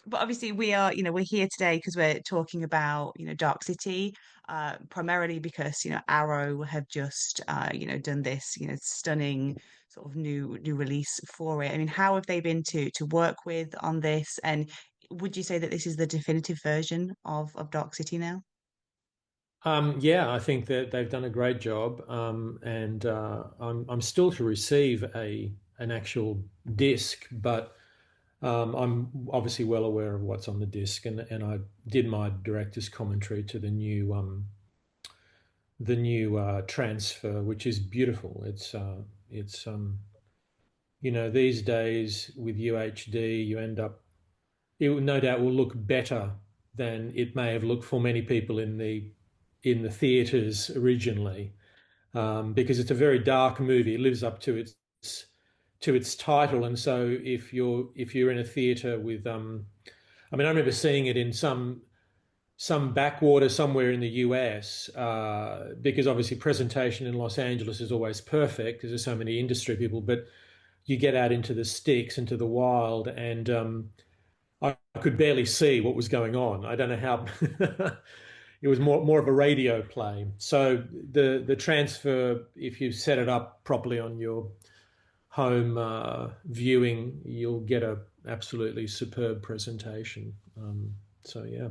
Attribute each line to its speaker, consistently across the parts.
Speaker 1: But obviously we are, we're here today because we're talking about, Dark City, primarily because, Arrow have just, done this, stunning sort of new release for it. I mean, how have they been to work with on this? And would you say that this is the definitive version of Dark City now?
Speaker 2: Yeah, I think that they've done a great job, and I'm still to receive a an actual disc, but I'm obviously well aware of what's on the disc, and I did my director's commentary to the new transfer, which is beautiful. It's these days with UHD, you end up it no doubt will look better than it may have looked for many people in the theaters originally, because it's a very dark movie. It lives up to its title, and so if you're in a theater with I mean, I remember seeing it in some backwater somewhere in the US, because obviously presentation in Los Angeles is always perfect because there's so many industry people, but you get out into the sticks, into the wild, and I could barely see what was going on. I don't know how. It was more of a radio play. So the transfer, if you set it up properly on your home viewing, you'll get a absolutely superb presentation. So yeah.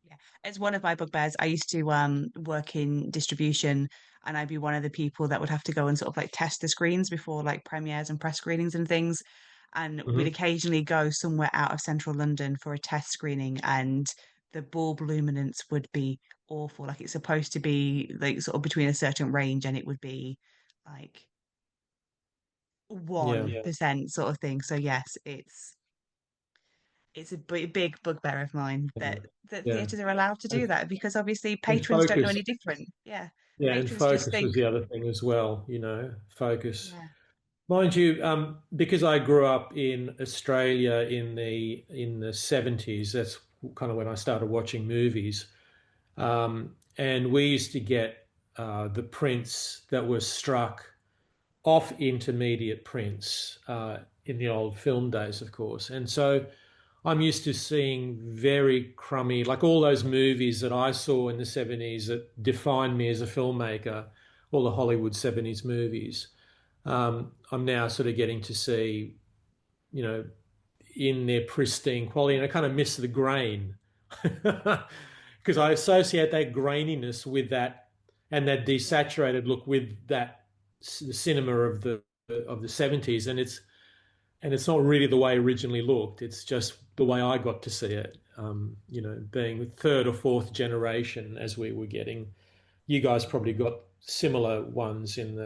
Speaker 1: Yeah, it's one of my bugbears. I used to work in distribution, and I'd be one of the people that would have to go and sort of like test the screens before like premieres and press screenings and things. And we'd
Speaker 2: Hmm.
Speaker 1: occasionally go somewhere out of central London for a test screening, and the bulb luminance would be awful. Like it's supposed to be like sort of between a certain range, and it would be like
Speaker 2: Yeah.
Speaker 1: 1% sort of thing. So yes, it's a big bugbear of mine
Speaker 2: Yeah.
Speaker 1: that
Speaker 2: Yeah.
Speaker 1: theatres are allowed to do
Speaker 2: And,
Speaker 1: that because obviously
Speaker 2: and
Speaker 1: patrons don't know
Speaker 2: focus.
Speaker 1: any different. Yeah,
Speaker 2: Yeah, and
Speaker 1: patrons just
Speaker 2: focus
Speaker 1: think,
Speaker 2: was the other thing as well, focus.
Speaker 1: yeah,
Speaker 2: Mind you, because I grew up in Australia in the 70s, that's kind of when I started watching movies. And we used to get the prints that were struck off intermediate prints in the old film days, of course. And so I'm used to seeing very crummy, like all those movies that I saw in the 70s that defined me as a filmmaker, all the Hollywood 70s movies. I'm now sort of getting to see, you know, in their pristine quality, and I kind of miss the grain because I associate that graininess with that and that
Speaker 1: yeah,
Speaker 2: desaturated look with that the cinema of the 70s, and it's not really the way it originally looked. It's just the way I got to see it. Being third or fourth generation as we were getting. You guys probably got similar ones in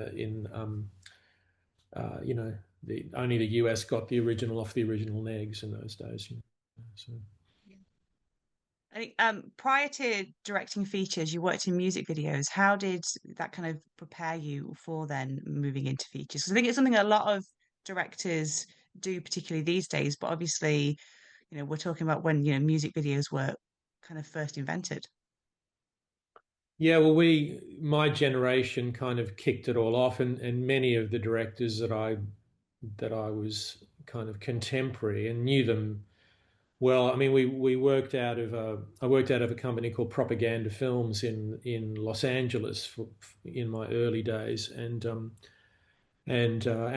Speaker 2: only the US got the original off the original negs in those days. So.
Speaker 1: yeah. I think prior to directing features, you worked in music videos. How did that kind of prepare you for then moving into features? 'Cause I think it's something a lot of directors do, particularly these days. But obviously, we're talking about when, music videos were kind of first invented.
Speaker 2: Yeah, well, my generation kind of kicked it all off, and many of the directors that I was kind of contemporary and knew them well. I mean, we worked out of I worked out of a company called Propaganda Films in Los Angeles in my early days, and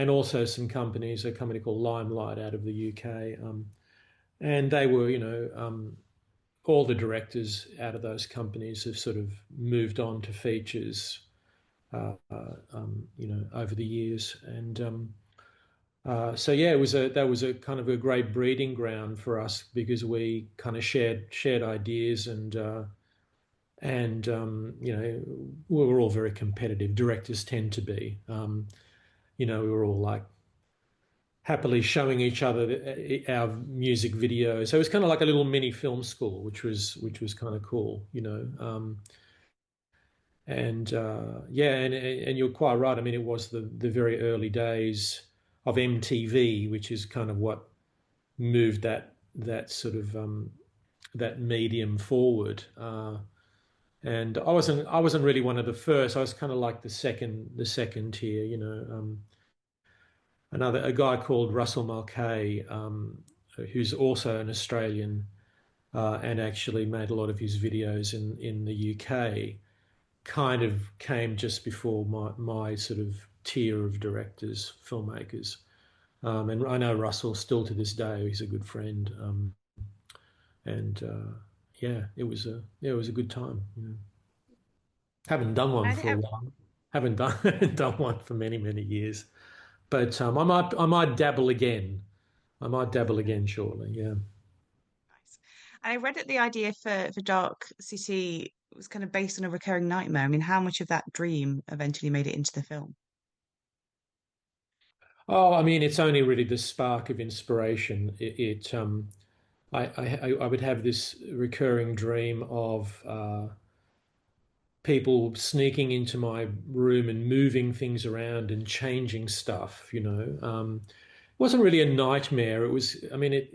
Speaker 2: also some companies, a company called Limelight out of the UK, and they were, all the directors out of those companies have sort of moved on to features, over the years, and so yeah, that was a kind of a great breeding ground for us because we kind of shared ideas, and we were all very competitive. Directors tend to be. We were all like happily showing each other our music videos. So it was kind of like a little mini film school, which was kind of cool. And yeah, and you're quite right. I mean, it was the very early days of MTV, which is kind of what moved that sort of that medium forward. And I wasn't really one of the first. I was kind of like the second tier. A guy called Russell Mulcahy, who's also an Australian and actually made a lot of his videos in the UK, kind of came just before my sort of tier of directors, filmmakers. And I know Russell still to this day. He's a good friend, and yeah, it was a good time. You know. Haven't done one
Speaker 1: I
Speaker 2: for a
Speaker 1: think
Speaker 2: while. Haven't done done one for many years. But I might dabble again. I might dabble again shortly. Yeah.
Speaker 1: nice. And I read that the idea for Dark City was kind of based on a recurring nightmare. I mean, how much of that dream eventually made it into the film?
Speaker 2: Oh, I mean, it's only really the spark of inspiration. I would have this recurring dream of people sneaking into my room and moving things around and changing stuff. It wasn't really a nightmare. It was, I mean,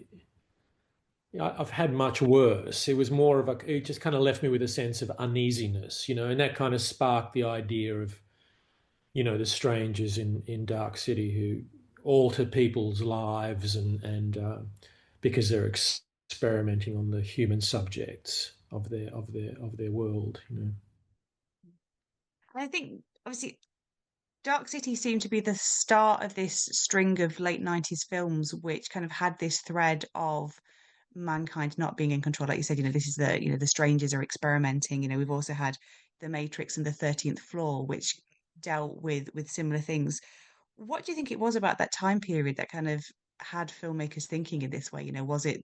Speaker 2: I've had much worse. It was more of it just kind of left me with a sense of uneasiness, and that kind of sparked the idea of, the strangers in Dark City who alter people's lives and because they're experimenting on the human subjects of their world.
Speaker 1: And I think obviously Dark City seemed to be the start of this string of late 90s films, which kind of had this thread of mankind not being in control. Like you said, this is the strangers are experimenting. We've also had The Matrix and The 13th Floor, which dealt with similar things. What do you think it was about that time period that kind of had filmmakers thinking in this way? Was it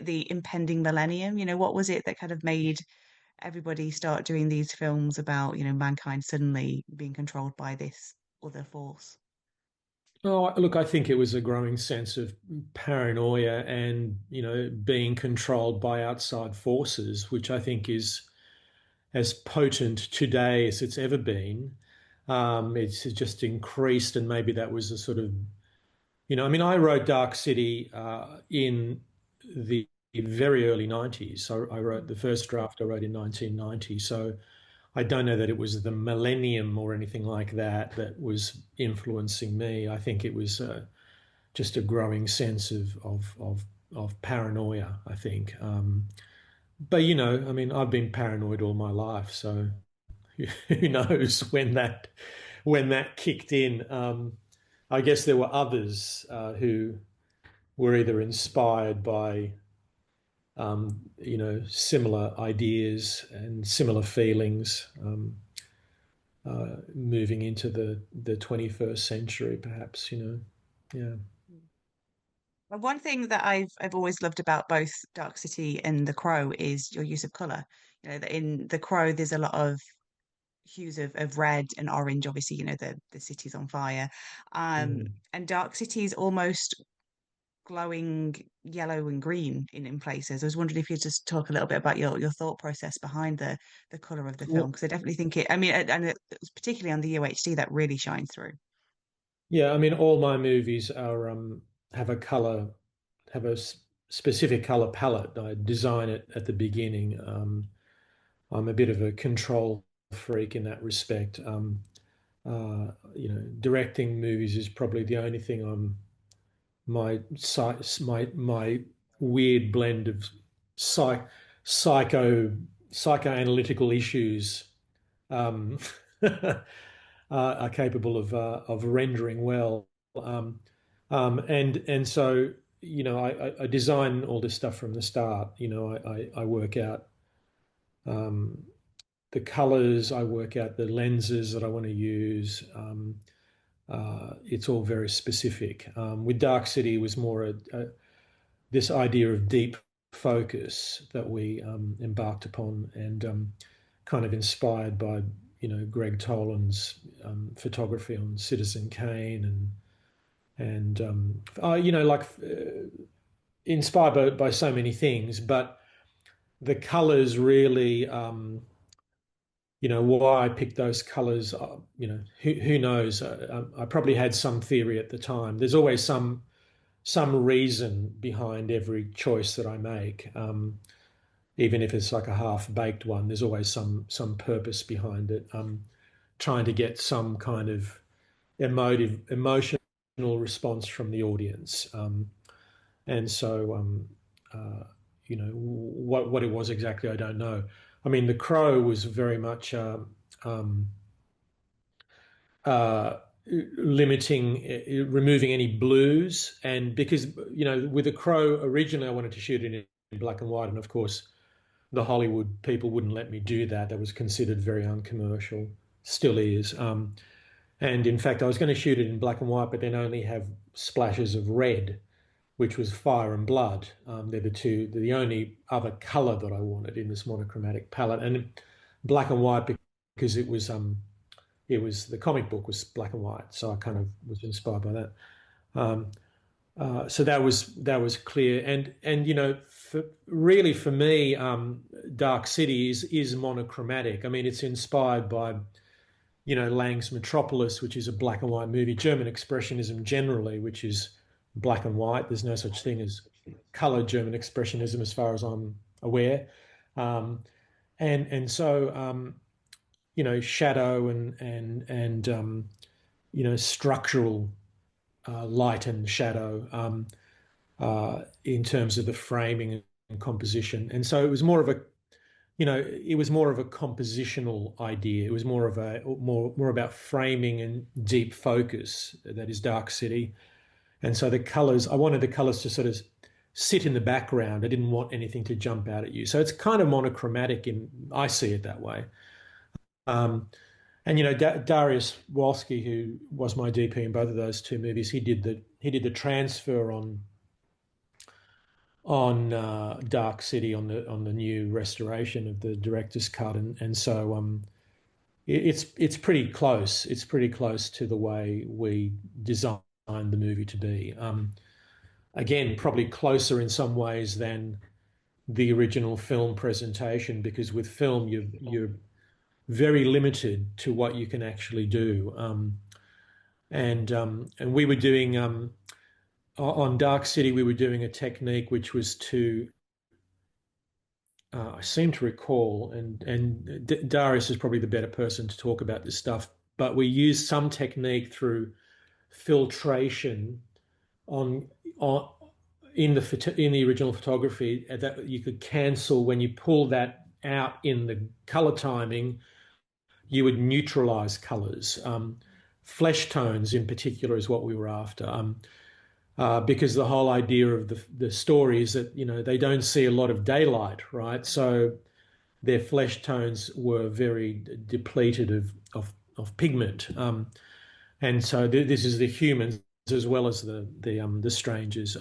Speaker 1: the impending millennium? What was it that kind of made everybody start doing these films about, mankind suddenly being controlled by this other force?
Speaker 2: Oh, look, I think it was a growing sense of paranoia and, being controlled by outside forces, which I think is as potent today as it's ever been. It's just increased, and maybe that was a sort of, I mean, I wrote Dark City in the very early 90s. So I wrote the first draft I wrote in 1990. So I don't know that it was the millennium or anything like that was influencing me. I think it was just a growing sense of paranoia, I think. But I mean, I've been paranoid all my life, so who knows when that kicked in. I guess there were others who were either inspired by similar ideas and similar feelings, moving into the 21st century, perhaps. Yeah.
Speaker 1: But one thing that I've always loved about both Dark City and The Crow is your use of color. That in The Crow there's a lot of hues of red and orange. Obviously, the city's on fire.
Speaker 2: Mm.
Speaker 1: And Dark City is almost glowing yellow and green in places. I was wondering if you just talk a little bit about your thought process behind the color of the film,
Speaker 2: Well,
Speaker 1: because I definitely think it. I mean, and it was particularly on the UHD that really shines through.
Speaker 2: yeah, I mean, all my movies are have have a specific color palette. I design it at the beginning. I'm a bit of a control freak in that respect. Directing movies is probably the only thing my weird blend of psych, psycho psychoanalytical issues um, are capable of rendering well. Um, and so I design all this stuff from the start. I work out um, the colors, I work out the lenses that I want to use. It's all very specific. With Dark City, it was more this idea of deep focus that we embarked upon, and kind of inspired by Greg Toland's photography on Citizen Kane, and inspired by so many things, but the colors really. Why I picked those colors, who knows? I probably had some theory at the time. There's always some reason behind every choice that I make, even if it's like a half-baked one. There's always some purpose behind it. Trying to get some kind of emotional response from the audience. and so what it was exactly, I don't know. I mean, The Crow was very much um, uh, limiting, removing any blues, and because with The Crow originally I wanted to shoot it in black and white, and of course the Hollywood people wouldn't let me do that. That was considered very uncommercial, still is. And in fact, I was going to shoot it in black and white, but then only have splashes of red, which was fire and blood. They're the only other color that I wanted in this monochromatic palette, and black and white because it was the comic book was black and white, so I kind of was inspired by that. Um, so that was clear, and really for me, Dark City is monochromatic. I mean, it's inspired by Lang's Metropolis, which is a black and white movie, German Expressionism generally, which is black and white. There's no such thing as colored German Expressionism, as far as I'm aware. Um, and so shadow and structural light and shadow in terms of the framing and composition. And so it was more of a compositional idea. It was more about framing and deep focus. That is Dark City. And so the colors, I wanted the colors to sort of sit in the background. I didn't want anything to jump out at you. So it's kind of monochromatic I see it that way. Um, and Darius Wolski, who was my DP in both of those two movies, he did the transfer on Dark City on the new restoration of the director's cut, and so it's pretty close. It's pretty close to the way we designed the movie to be. Again, probably closer in some ways than the original film presentation, because with film you're very limited to what you can actually do. And we were doing on Dark City, we were doing a technique which was to I seem to recall, and Darius is probably the better person to talk about this stuff, but we used some technique through filtration on on in the original photography that you could cancel when you pull that out in the color timing. You would neutralize colors. Flesh tones, in particular, is what we were after. Because the whole idea of the story is that they don't see a lot of daylight, right? So their flesh tones were very depleted of pigment, and so this is the humans as well as the strangers.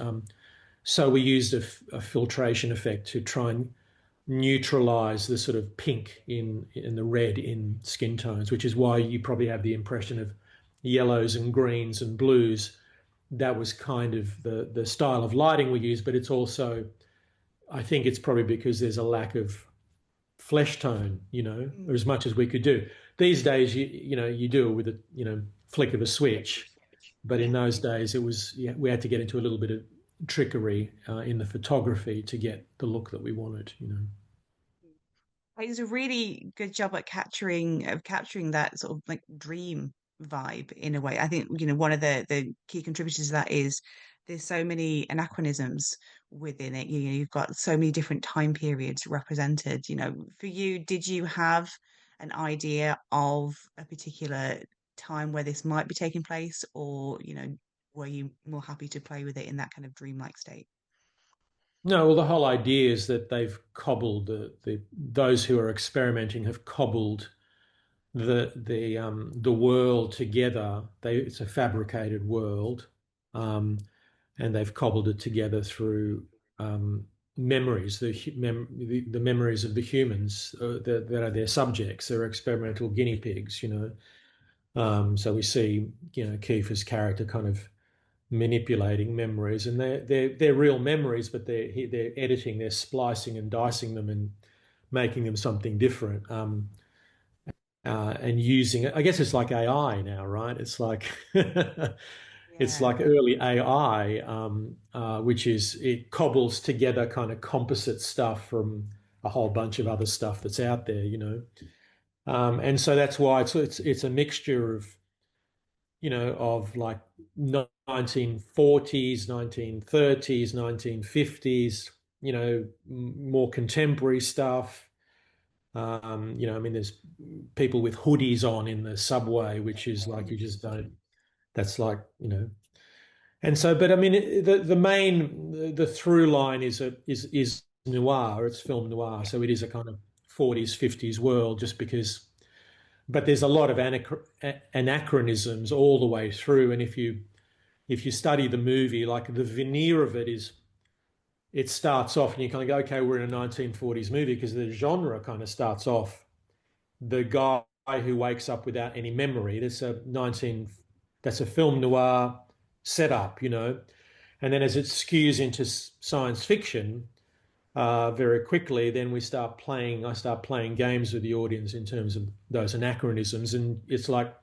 Speaker 2: So we used a filtration effect to try and neutralize the sort of pink in the red in skin tones, which is why you probably have the impression of yellows and greens and blues. That was kind of the style of lighting we use, but it's also, I think it's probably because there's a lack of flesh tone, or
Speaker 1: Mm.
Speaker 2: as much as we could do. These days, you do it with a flick of a switch, but in
Speaker 1: Yeah.
Speaker 2: those days, it was, yeah, we had to get into a little bit of trickery in the photography to get the look that we wanted.
Speaker 1: He does a really good job at capturing that sort of like dream vibe in a way. I think, one of the key contributors to that is there's so many anachronisms within it. You've got so many different time periods represented. For you, did you have an idea of a particular time where this might be taking place, or, were you more happy to play with it in that kind of dreamlike state?
Speaker 2: No, well, the whole idea is that they've cobbled those who are experimenting have cobbled the world together. It's a fabricated world, um, and they've cobbled it together through memories, the memories of the humans that are their subjects. They're experimental guinea pigs. So we see, Kiefer's character kind of manipulating memories, and they're real memories, but they're editing, they're splicing and dicing them and making them something different. And using it. I guess it's like AI now, right? It's like it's
Speaker 1: Yeah.
Speaker 2: like early AI, which is it cobbles together kind of composite stuff from a whole bunch of other stuff that's out there. And so that's why it's a mixture of of like 1940s, 1930s, 1950s, more contemporary stuff. I mean, there's people with hoodies on in the subway, which is like you just don't. That's like, and so, but I mean, the through line is noir. It's film noir, so it is a kind of 40s, 50s world, just because. But there's a lot of anachronisms all the way through, and if you study the movie, like the veneer of it is, it starts off and you kind of go, okay, we're in a 1940s movie because the genre kind of starts off the guy who wakes up without any memory. That's a film noir setup, and then as it skews into science fiction, very quickly, then I start playing games with the audience in terms of those anachronisms, and it's like,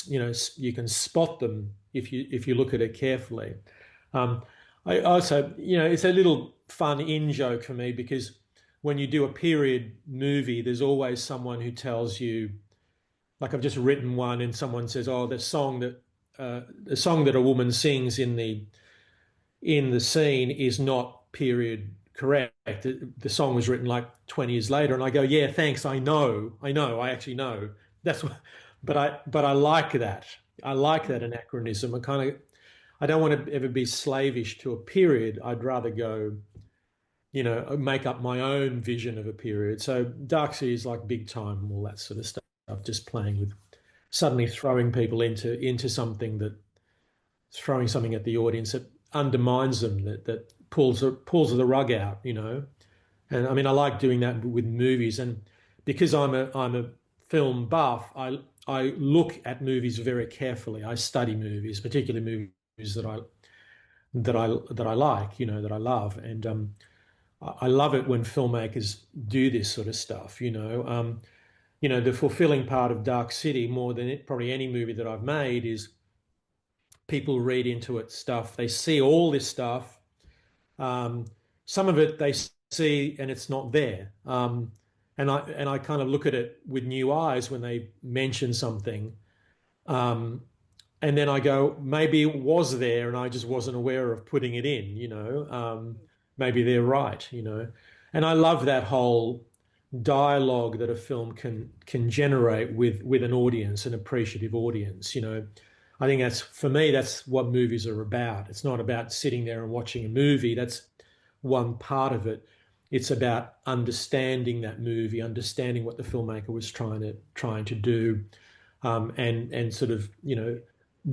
Speaker 2: you can spot them if you look at it carefully. Um, I also, it's a little fun in joke for me because when you do a period movie, there's always someone who tells you, like I've just written one, and someone says, "Oh, the song that a woman sings in the scene is not period correct. The song was written like 20 years later." And I go, "Yeah, thanks. I actually know." That's what, but I like that. I like that anachronism. I don't want to ever be slavish to a period. I'd rather go, make up my own vision of a period. So Dark City is like big time, all that sort of stuff. Just playing with, suddenly throwing people into something, throwing something at the audience that undermines them, that pulls the rug out. And I mean, I like doing that with movies, and because I'm a film buff, I look at movies very carefully. I study movies, particularly movies that I like, that I love, and I love it when filmmakers do this sort of stuff. The fulfilling part of Dark City, more than probably any movie that I've made, is people read into it stuff. They see all this stuff. Um, some of it they see and it's not there. And I kind of look at it with new eyes when they mention something. Um, and then I go, maybe it was there and I just wasn't aware of putting it in. Maybe they're right. And I love that whole dialogue that a film can generate with an audience, an appreciative audience. I think for me, that's what movies are about. It's not about sitting there and watching a movie. That's one part of it. It's about understanding that movie, understanding what the filmmaker was trying to do, and sort of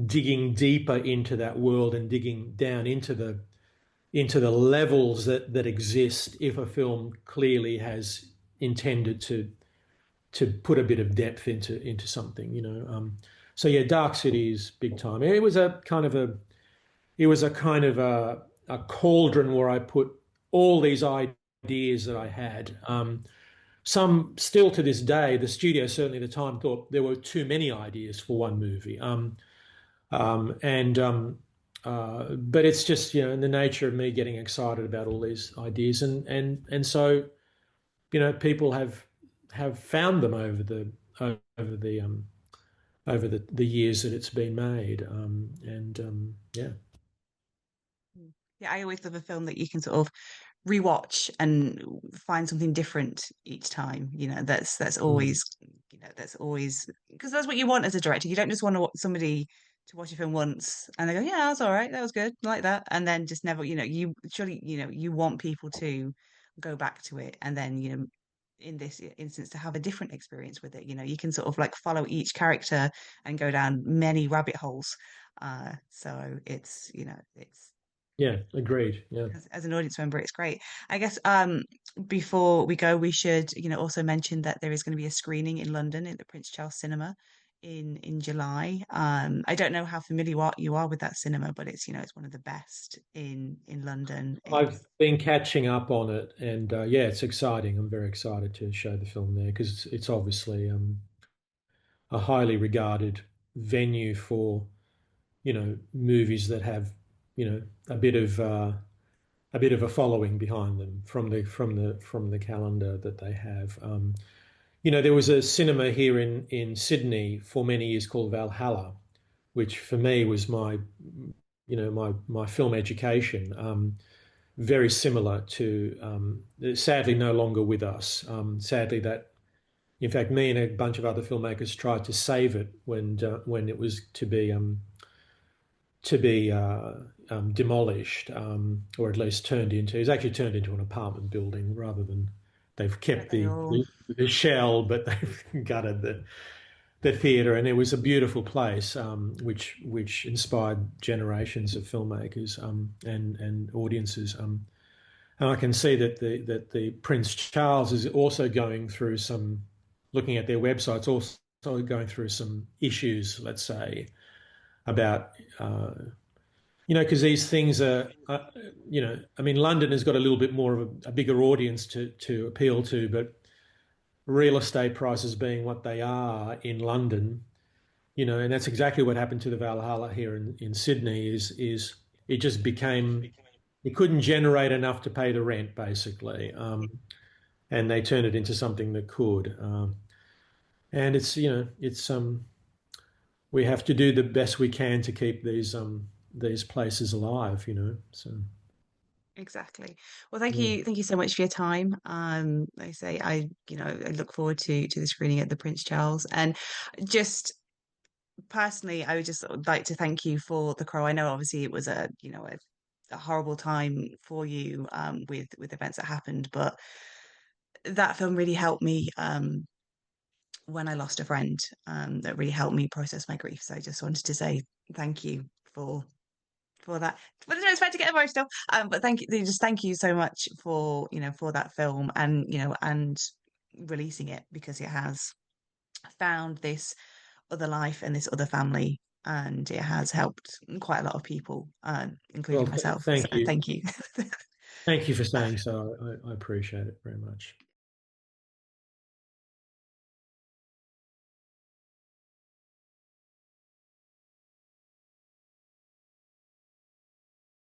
Speaker 2: digging deeper into that world and digging down into the levels that exist if a film clearly has intended to put a bit of depth into something. So yeah, Dark City is big time. It was a kind of a cauldron where I put all these ideas that I had. Some still to this day, the studio certainly at the time thought there were too many ideas for one movie. And But it's just, in the nature of me getting excited about all these ideas, and so people have found them over the years that it's been made, and yeah.
Speaker 1: Yeah, I always love a film that you can sort of rewatch and find something different each time. That's
Speaker 2: Mm.
Speaker 1: always, that's always because that's what you want as a director. You don't just want somebody to watch a film once and they go, yeah, that's all right, that was good, I like that, and then just never, you surely, you want people to go back to it and then, in this instance to have a different experience with it. You can sort of like follow each character and go down many rabbit holes. So it's
Speaker 2: Yeah, agreed. Yeah.
Speaker 1: as an audience member, it's great. I guess before we go, we should, also mention that there is going to be a screening in London in the Prince Charles Cinema in July. I don't know how familiar you are with that cinema, but it's one of the best in London.
Speaker 2: I've
Speaker 1: It's
Speaker 2: been catching up on it, and yeah, it's exciting. I'm very excited to show the film there because it's obviously a highly regarded venue for movies that have a bit of a following behind them from the calendar that they have. There was a cinema here in Sydney for many years called Valhalla, which for me was my, my film education. Very similar to, sadly no longer with us. Sadly, that in fact, me and a bunch of other filmmakers tried to save it when it was to be demolished, or at least turned into. It was actually turned into an apartment building rather than they've
Speaker 1: But
Speaker 2: kept
Speaker 1: they all,
Speaker 2: the shell, but they've gutted the theatre, and it was a beautiful place, which inspired generations of filmmakers, and audiences. And I can see that the Prince Charles is also going through some, looking at their websites, also going through some issues, let's say, about because these things I mean, London has got a little bit more of a bigger audience to appeal to, but real estate prices being what they are in London, and that's exactly what happened to the Valhalla here in Sydney. Is it just became, it couldn't generate enough to pay the rent, basically, and they turned it into something that could. And it's we have to do the best we can to keep these places alive. So
Speaker 1: exactly. Well,
Speaker 2: yeah.
Speaker 1: thank you so much for your time. Like I say, I look forward to the screening at the Prince Charles, and just personally, I would just sort of like to thank you for The Crow. I know obviously it was a horrible time for you with events that happened, but that film really helped me when I lost a friend. That really helped me process my grief. So I just wanted to say thank you for for that. But I don't expect to get emotional. But thank you so much for for that film, and and releasing it, because it has found this other life and this other family, and it has helped quite a lot of people,
Speaker 2: Well,
Speaker 1: including myself. So
Speaker 2: thank you.
Speaker 1: thank you.
Speaker 2: Thank you for saying so. I appreciate it very much.